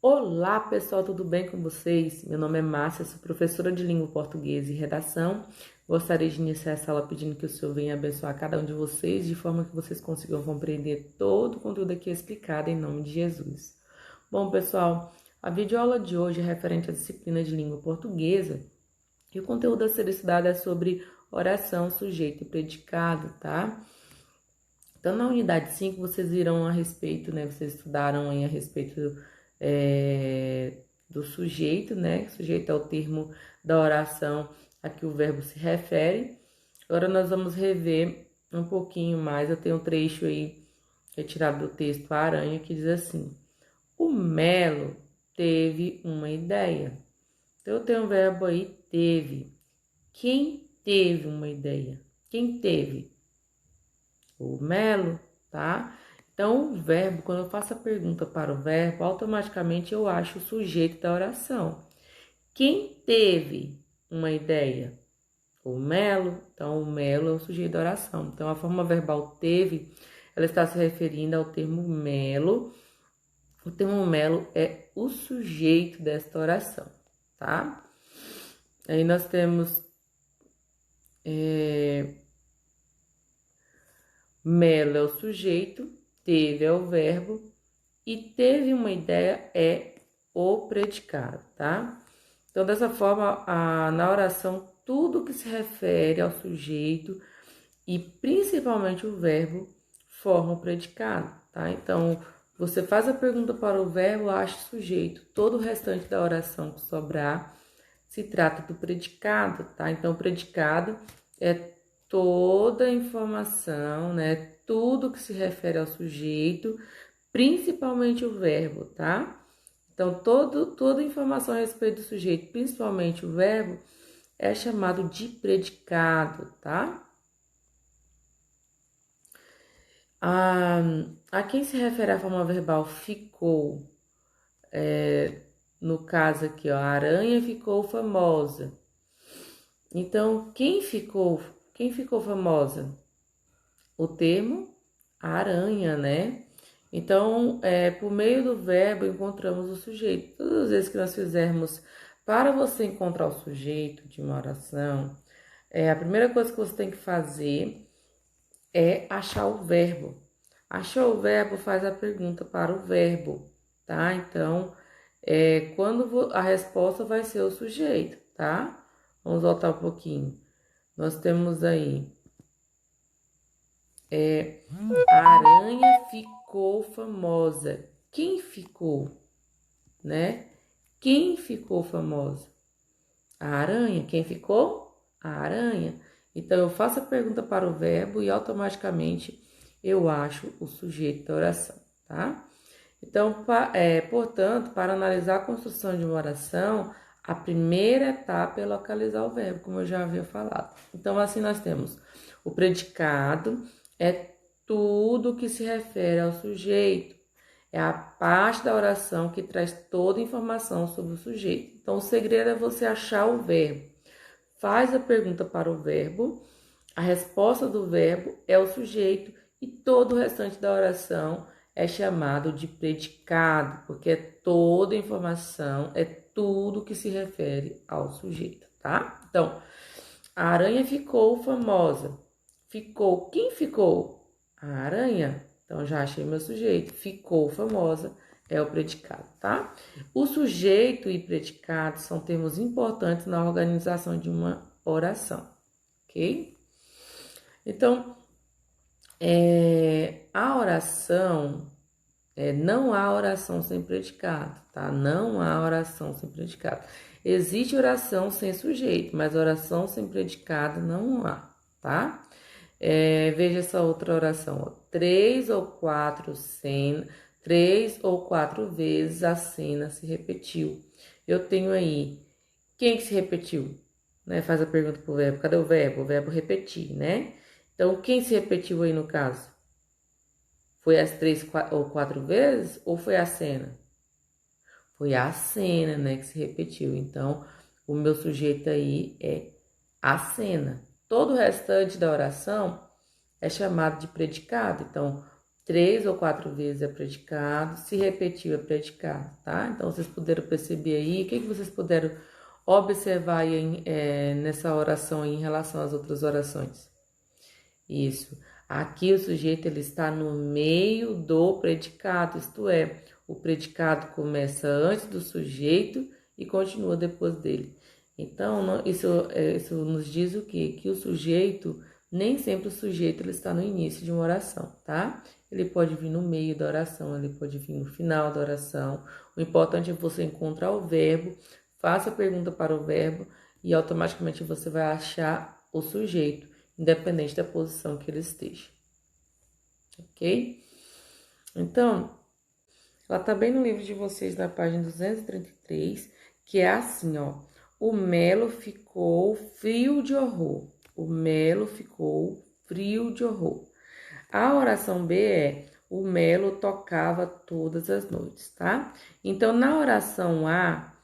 Olá, pessoal, tudo bem com vocês? Meu nome é Márcia, sou professora de língua portuguesa e redação. Gostaria de iniciar essa aula pedindo que o Senhor venha abençoar cada um de vocês, de forma que vocês consigam compreender todo o conteúdo aqui explicado em nome de Jesus. Bom, pessoal, a videoaula de hoje é referente à disciplina de língua portuguesa e o conteúdo a ser estudado é sobre oração, sujeito e predicado, tá? Então, na unidade 5, vocês viram a respeito, né? Vocês estudaram aí a respeito do sujeito, né? Sujeito é o termo da oração a que o verbo se refere. Agora nós vamos rever um pouquinho mais. Eu tenho um trecho aí retirado do texto A Aranha que diz assim: o Melo teve uma ideia. Então eu tenho um verbo aí, teve. Quem teve uma ideia? Quem teve? O Melo, tá? Então, o verbo, quando eu faço a pergunta para o verbo, automaticamente eu acho o sujeito da oração. Quem teve uma ideia? O Melo. Então, o Melo é o sujeito da oração. Então, a forma verbal teve, ela está se referindo ao termo Melo. O termo Melo é o sujeito desta oração, tá? Aí nós temos Melo é o sujeito, teve é o verbo e teve uma ideia é o predicado, tá? Então, dessa forma, na oração, tudo que se refere ao sujeito e principalmente o verbo forma o predicado, tá? Então, você faz a pergunta para o verbo, acha o sujeito. Todo o restante da oração que sobrar se trata do predicado, tá? Então, o predicado é toda a informação, né? Tudo que se refere ao sujeito, principalmente o verbo, tá? Então, toda informação a respeito do sujeito, principalmente o verbo, é chamado de predicado, tá? A quem se refere a forma verbal ficou, no caso aqui, ó, a aranha ficou famosa. Então, quem ficou famosa? O termo aranha, né? Então, por meio do verbo, encontramos o sujeito. Todas as vezes que nós fizermos para você encontrar o sujeito de uma oração, a primeira coisa que você tem que fazer é achar o verbo. Achou o verbo, faz a pergunta para o verbo, tá? Então, quando a resposta vai ser o sujeito, tá? Vamos voltar um pouquinho. Nós temos aí, a aranha ficou famosa. Quem ficou, né? Quem ficou famosa? A aranha. Quem ficou? A aranha. Então, eu faço a pergunta para o verbo e automaticamente eu acho o sujeito da oração, tá? Então, portanto, para analisar a construção de uma oração, a primeira etapa é localizar o verbo, como eu já havia falado. Então, assim nós temos o predicado, é tudo que se refere ao sujeito. É a parte da oração que traz toda a informação sobre o sujeito. Então, o segredo é você achar o verbo. Faz a pergunta para o verbo, a resposta do verbo é o sujeito e todo o restante da oração é chamado de predicado, porque é toda a informação, é tudo que se refere ao sujeito, tá? Então, a aranha ficou famosa. Ficou. Quem ficou? A aranha. Então, já achei meu sujeito. Ficou famosa é o predicado, tá? O sujeito e predicado são termos importantes na organização de uma oração, ok? Então, a oração, não há oração sem predicado, tá? Não há oração sem predicado. Existe oração sem sujeito, mas oração sem predicado não há, tá? Veja essa outra oração, ó. 3 ou 4 vezes a cena se repetiu. Eu tenho aí, quem que se repetiu? Né? Faz a pergunta pro verbo, cadê o verbo? O verbo repetir, né? Então, quem se repetiu aí no caso? Foi as 3 ou 4 vezes ou foi a cena? Foi a cena, né, que se repetiu. Então, o meu sujeito aí é a cena. Todo o restante da oração é chamado de predicado. Então, 3 ou 4 vezes é predicado, se repetiu é predicado, tá? Então, vocês puderam perceber aí, o que vocês puderam observar aí, nessa oração aí, em relação às outras orações? Isso. Aqui o sujeito ele está no meio do predicado, isto é, o predicado começa antes do sujeito e continua depois dele. Então, isso nos diz o quê? Que o sujeito, nem sempre o sujeito ele está no início de uma oração, tá? Ele pode vir no meio da oração, ele pode vir no final da oração. O importante é você encontrar o verbo, faça a pergunta para o verbo e automaticamente você vai achar o sujeito, independente da posição que ele esteja. Ok? Então, ela tá bem no livro de vocês, na página 233, que é assim, ó. O Melo ficou frio de horror. O Melo ficou frio de horror. A oração B é: o Melo tocava todas as noites, tá? Então, na oração A,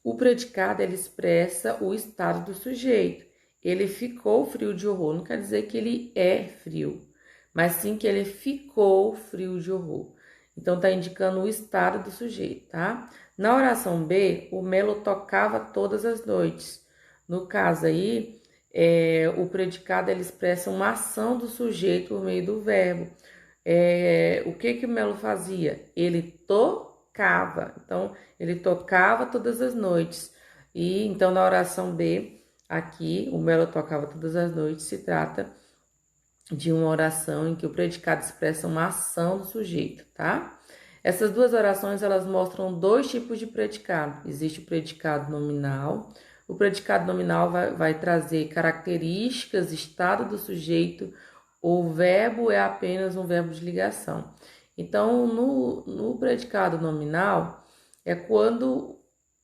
o predicado ele expressa o estado do sujeito. Ele ficou frio de horror, não quer dizer que ele é frio, mas sim que ele ficou frio de horror. Então, tá indicando o estado do sujeito, tá? Na oração B, o Melo tocava todas as noites. No caso aí, o predicado ele expressa uma ação do sujeito por meio do verbo. O que o Melo fazia? Ele tocava. Então, ele tocava todas as noites. E então, na oração B, aqui, o Melo tocava todas as noites, se trata de uma oração em que o predicado expressa uma ação do sujeito, tá? Essas duas orações, elas mostram dois tipos de predicado. Existe o predicado nominal. O predicado nominal vai trazer características, estado do sujeito. O verbo é apenas um verbo de ligação. Então, no predicado nominal, é quando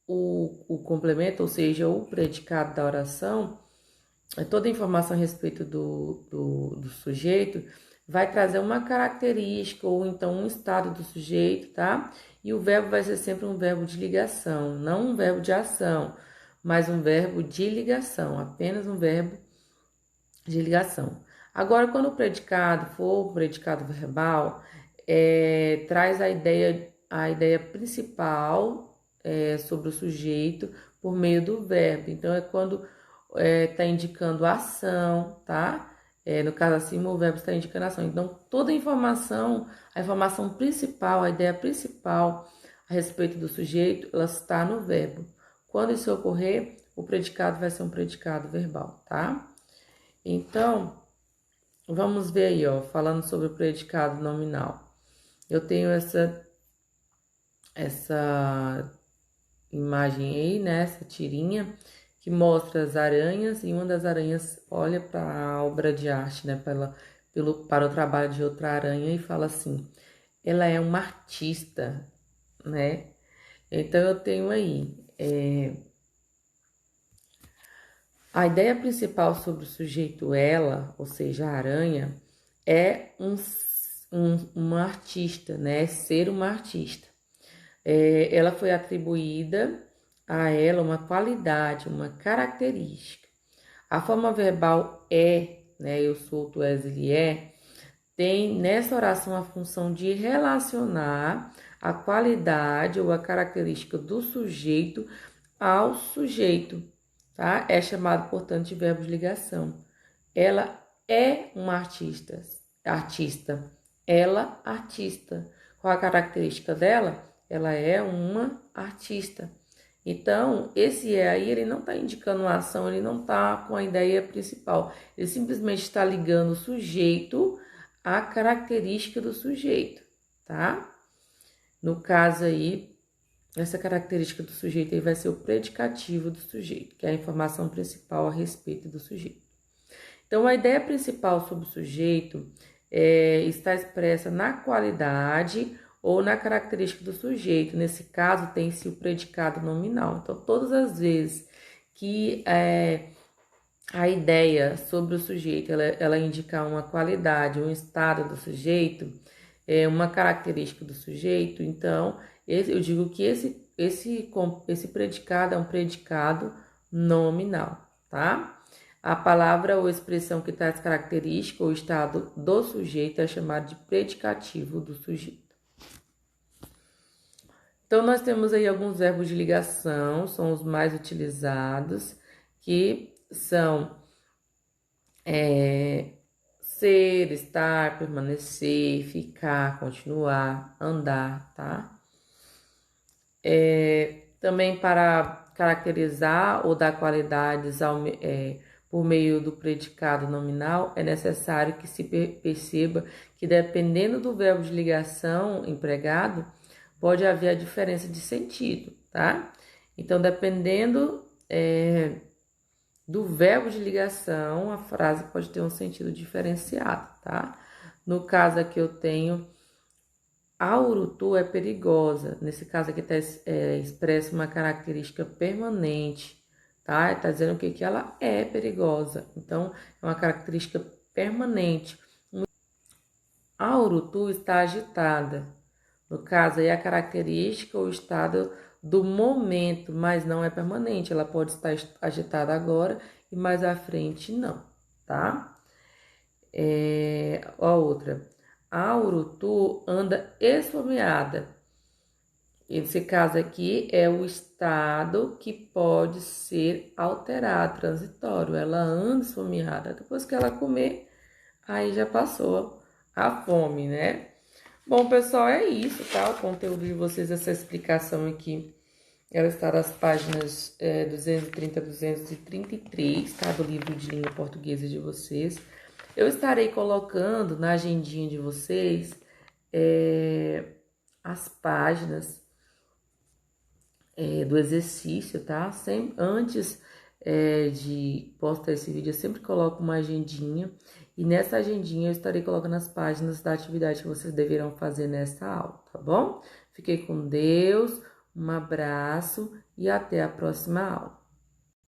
o complemento, ou seja, o predicado da oração, toda a informação a respeito do sujeito, vai trazer uma característica ou então um estado do sujeito, tá? E o verbo vai ser sempre um verbo de ligação, não um verbo de ação, mas um verbo de ligação, apenas um verbo de ligação. Agora, quando o predicado for um predicado verbal, traz a ideia principal sobre o sujeito por meio do verbo. Então, é quando está indicando a ação, tá? No caso acima, o verbo está indicando a ação. Então, toda a informação principal, a ideia principal a respeito do sujeito, ela está no verbo. Quando isso ocorrer, o predicado vai ser um predicado verbal, tá? Então, vamos ver aí, ó, falando sobre o predicado nominal. Eu tenho essa imagem aí, né, essa tirinha, que mostra as aranhas, e uma das aranhas olha para a obra de arte, né, para o trabalho de outra aranha e fala assim: ela é uma artista, né? Então, eu tenho aí a ideia principal sobre o sujeito ela, ou seja, a aranha, é uma artista, né? Ser uma artista. Ela foi atribuída a ela uma qualidade, uma característica. A forma verbal é, né? Eu sou, tu és, ele é, tem nessa oração a função de relacionar a qualidade ou a característica do sujeito ao sujeito, tá? É chamado, portanto, de verbo de ligação. Ela é uma artista. Ela, artista. Qual a característica dela? Ela é uma artista. Então, esse aí, ele não está indicando uma ação, ele não está com a ideia principal. Ele simplesmente está ligando o sujeito à característica do sujeito, tá? No caso aí, essa característica do sujeito aí vai ser o predicativo do sujeito, que é a informação principal a respeito do sujeito. Então, a ideia principal sobre o sujeito está expressa na qualidade ou na característica do sujeito. Nesse caso, tem-se o predicado nominal. Então, todas as vezes que a ideia sobre o sujeito ela indicar uma qualidade, um estado do sujeito, uma característica do sujeito, então eu digo que esse predicado é um predicado nominal, tá? A palavra ou expressão que traz característica ou estado do sujeito é chamada de predicativo do sujeito. Então, nós temos aí alguns verbos de ligação, são os mais utilizados, que são ser, estar, permanecer, ficar, continuar, andar, tá? Também para caracterizar ou dar qualidades por meio do predicado nominal, é necessário que se perceba que, dependendo do verbo de ligação empregado, pode haver a diferença de sentido, tá? Então, dependendo do verbo de ligação, a frase pode ter um sentido diferenciado, tá? No caso aqui eu tenho, a urutu é perigosa. Nesse caso aqui está expressa uma característica permanente, tá? Está dizendo o que ela é perigosa. Então, é uma característica permanente. A urutu está agitada. No caso aí, a característica ou estado do momento, mas não é permanente. Ela pode estar agitada agora e mais à frente não, tá? A outra. A urutu anda esfomeada. Esse caso aqui é o estado que pode ser alterado, transitório. Ela anda esfomeada. Depois que ela comer, aí já passou a fome, né? Bom, pessoal, é isso, tá? O conteúdo de vocês, essa explicação aqui, ela está nas páginas 230 a 233, tá? Do livro de língua portuguesa de vocês. Eu estarei colocando na agendinha de vocês as páginas do exercício, tá? Sempre, antes de postar esse vídeo, eu sempre coloco uma agendinha. E nessa agendinha eu estarei colocando as páginas da atividade que vocês deverão fazer nessa aula, tá bom? Fiquem com Deus, um abraço e até a próxima aula.